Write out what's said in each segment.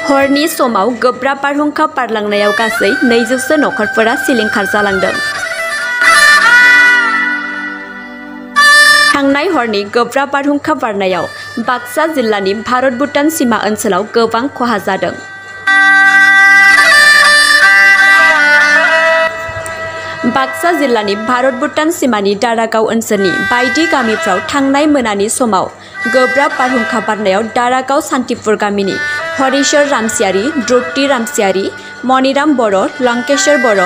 हरनि समाव गोब्राब बारहुंखा बारलांनायाव गासै 200 नखरफोरा सिलिंखार जालांदों। थांनाय हरनि गोब्राब बारहुंखा बारनायाव बाक्सा जिल्लानि भारत-भुटान सीमा ओनसोलाव गोबां खहा जादों। बाक्सा जिल्लानि भारत-भुटान सीमानि दारागाव ओनसोलनि बायदि गामिफ्राव थांनाय मोनानि समाव गोब्राब बारहुंखा बारनायाव दारागाव सान्तिपुर गामिनि हरिश्वर रामसियारि, द्रुप्ति रामसियारि, मणिराम बर', लंकेश्वर बर',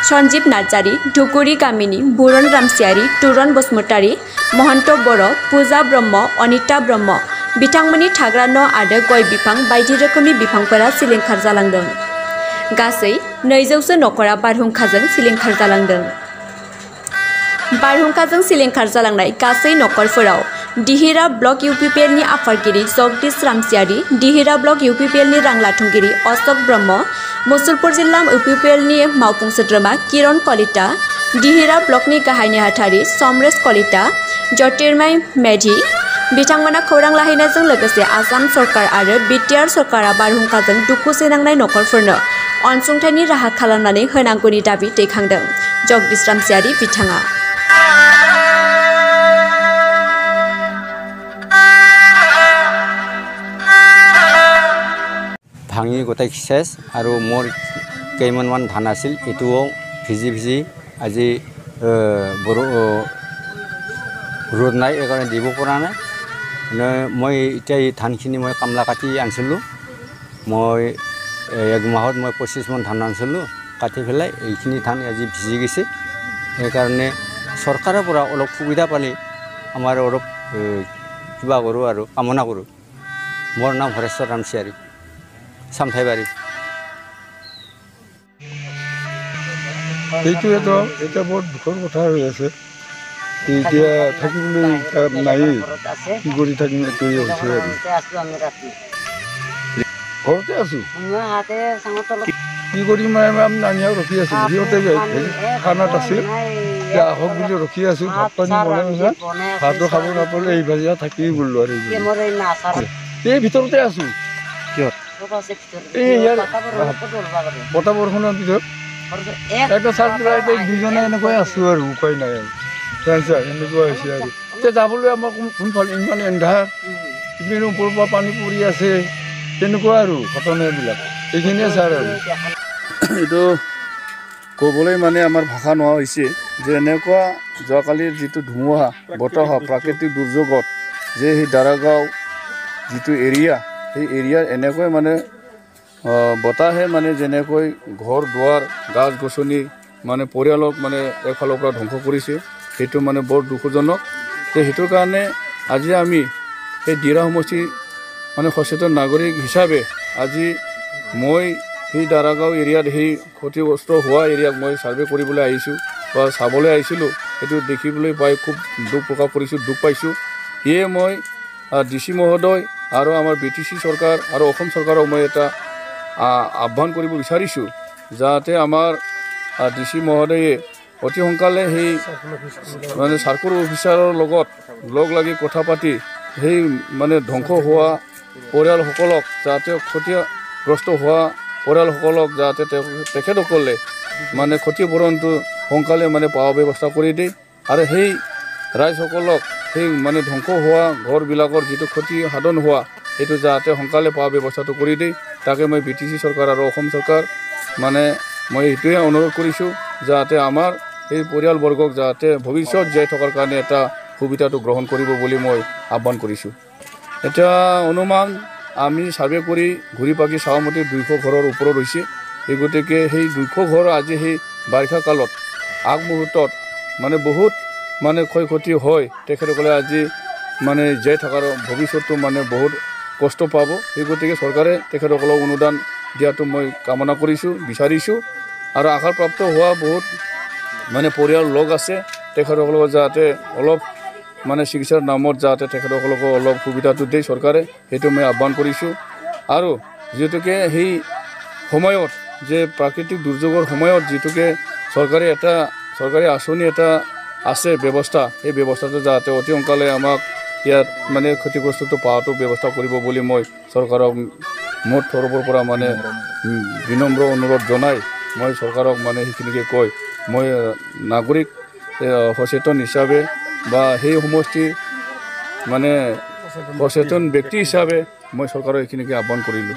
सन्जीब नार्जारि, धुकुरी गामिनि बुरन रामसियारि, तुरन बसुमतारि, महन्त बर', पूजा ब्रह्म, अनिता ब्रह्म बिथांमोननि थाग्रा न' आरो गय बिफां बायदि रोखोमनि बिफांफोरा सिलिंखार जालांदों। गासै 200 नखरा बारहुंखाजों सिलिंखार जालांदों। बारहुंखाजों सिलिंखार जालांनाय गासै नखरफोराव दिहिरा ब्लक इउपिपिएलनि आफादगिरि जगदीश रामसियारि, दिहिरा ब्लक इउपिपिएलनि रां लाथुमगिरि अशोक ब्रह्म, मुसलपुर जिल्ला इउपिपिएलनि मावफुं सोद्रोमा किरण कलिता, दिहिरा ब्लकनि गाहाय नेहाथारि समरेश कलिता, ज्योतिर्मय मेधि बिथांमोना खौरां लाहैनायजों लोगोसे आसाम सरकार आरो बिटिआर सरकारा बारहुंखाजों दुखु सैनांनाय नखरफोरनो अनसुंथाइनि राहा खालामनानै होनांगौनि दाबि दैखांदों। जगदीश रामसियारि बिथाङा भाङि गटाइ सेस आरो मोर केइमनमान धान आसिल एटुआव भिजि भिजि আজি बर' रोदनाय एगारने দিব পৰা নাই। মই এতিয়া এই ধানখিনি মই কামলা কাটি আনিছিলোঁ। মই 1 মাহত মই 25 मन ধান আনিছিলোঁ। কাটি পেলাই এইখিনি ধান আজি ভিজি গৈছে। সেইকাৰণে চৰকাৰৰ পৰা অলপ সুবিধা পালে আমাৰ অলপ কিবা কৰোঁ আৰু কামনা কৰোঁ। মোৰ নাম হৰেশ্বৰ ৰামচিয়াৰি, সামথাইবাৰী। এইটোৱেতো এতিয়া বহুত দুখৰ কথা হৈ আছে। এতিয়া থাকিবলৈ নাই, কি কৰি থাকিম এইটোৱে হৈছে আৰু। ঘৰতে আছোঁ, কি কৰিম আমি নানিয়াও ৰখি আছোঁ। সিহঁতে খানাত আছিল, এতিয়া আহক বুলি ৰখি আছোঁ। ভাত পানী বনাই পিছত ভাতো খাব নাপালে এই ভাজিয়া থাকিয়ে গ'লোঁ আৰু এই ভিতৰতে আছোঁ। কিহত এই ইয়াৰ বতাহ বৰষুণৰ পিছত এটা চাৰ্জ দুজনে এনেকৈ আছোঁ আৰু উপায় নাই আৰু এনেকুৱা হৈছে আৰু। এতিয়া যাবলৈ আমাৰ কোনফালে ইমান এন্ধাৰ, ইপিনে ওপৰৰ পৰা পানী পৰি আছে, তেনেকুৱা আৰু ঘটনাবিলাক এইখিনিয়ে ছাৰ। আৰু এইটো ক'বলৈ মানে আমাৰ ভাষা নোহোৱা হৈছে যে এনেকুৱা যোৱাকালিৰ যিটো ধুমুহা বতাহ প্ৰাকৃতিক দুৰ্যোগত যে সেই দাৰাগাঁও যিটো এৰিয়া, সেই এৰিয়াৰ এনেকৈ মানে বতাহে মানে যেনেকৈ ঘৰ দুৱাৰ গাছ গছনি মানে পৰিয়ালক মানে এফালৰ পৰা ধ্বংস কৰিছে, সেইটো মানে বৰ দুখজনক। যে সেইটোৰ কাৰণে আজি আমি সেই দিৰা সমষ্টি মানে সচেতন নাগৰিক হিচাপে আজি মই সেই দাৰাগাঁও এৰিয়াত সেই ক্ষতিগ্ৰস্ত হোৱা এৰিয়াক মই ছাৰ্ভে কৰিবলৈ আহিছোঁ বা চাবলৈ আহিছিলোঁ। সেইটো দেখিবলৈ পাই খুব দুখ প্ৰকাশ কৰিছোঁ, দুখ পাইছোঁ। সেয়ে মই DC মহোদয় আৰু আমাৰ BTC চৰকাৰ আৰু অসম চৰকাৰক মই এটা আহ্বান কৰিব বিচাৰিছোঁ, যাতে আমাৰ DC মহোদয়ে অতি সোনকালে সেই মানে চাৰ্কুল অফিচাৰৰ লগত লগ লাগি কথা পাতি সেই মানে ধ্বংস হোৱা পৰিয়ালসকলক, যাতে ক্ষতিগ্ৰস্ত হোৱা পৰিয়ালসকলক যাতে তেখেতসকলে মানে ক্ষতিপূৰণটো সোনকালে মানে পোৱাৰ ব্যৱস্থা কৰি দিয়ে আৰু সেই ৰাইজসকলক সেই মানে ধ্বংস হোৱা ঘৰবিলাকৰ যিটো ক্ষতি সাধন হোৱা সেইটো যাতে সোনকালে পোৱাৰ ব্যৱস্থাটো কৰি দিয়ে। তাকে মই BTC চৰকাৰ আৰু অসম চৰকাৰ মানে মই এইটোৱে অনুৰোধ কৰিছোঁ, যাতে আমাৰ এই পৰিয়ালবৰ্গক যাতে ভৱিষ্যত জীয়াই থকাৰ কাৰণে এটা সুবিধাটো গ্ৰহণ কৰিব বুলি মই আহ্বান কৰিছোঁ। এতিয়া অনুমান আমি ছাৰ্ভে কৰি ঘূৰি পাকি চাওঁ মতে 200 ঘৰৰ ওপৰত হৈছে। এই গতিকে সেই 200 ঘৰ আজি সেই বাৰিষা কালত আগমুহূৰ্তত মানে বহুত মানে ক্ষয় ক্ষতি হয়। তেখেতসকলে আজি মানে জীয়াই থকাৰ ভৱিষ্যতটো মানে বহুত কষ্ট পাব। সেই গতিকে চৰকাৰে তেখেতসকলক অনুদান দিয়াটো মই কামনা কৰিছোঁ, বিচাৰিছোঁ। আৰু আঘাতপ্ৰাপ্ত হোৱা বহুত মানে পৰিয়াল লগ আছে, তেখেতসকলক যাতে অলপ মানে চিকিৎসাৰ নামত যাতে তেখেতসকলক অলপ সুবিধাটো দিয়ে চৰকাৰে, সেইটো মই আহ্বান কৰিছোঁ। আৰু যিহেতুকে সেই সময়ত যে প্ৰাকৃতিক দুৰ্যোগৰ সময়ত যিহেতুকে চৰকাৰী আঁচনি এটা আছে ব্যৱস্থা, সেই ব্যৱস্থাটো যাতে অতি সোনকালে আমাক ইয়াত মানে ক্ষতিগ্ৰস্তটো পোৱাটো ব্যৱস্থা কৰিব বুলি মই চৰকাৰক মোৰ তৰফৰ পৰা মানে বিনম্ৰ অনুৰোধ জনাই মই চৰকাৰক মানে সেইখিনিকে কয় মই নাগৰিক সচেতন হিচাপে বা সেই সমষ্টিৰ মানে সচেতন ব্যক্তি হিচাপে মই চৰকাৰক এইখিনিকে আহ্বান কৰিলোঁ।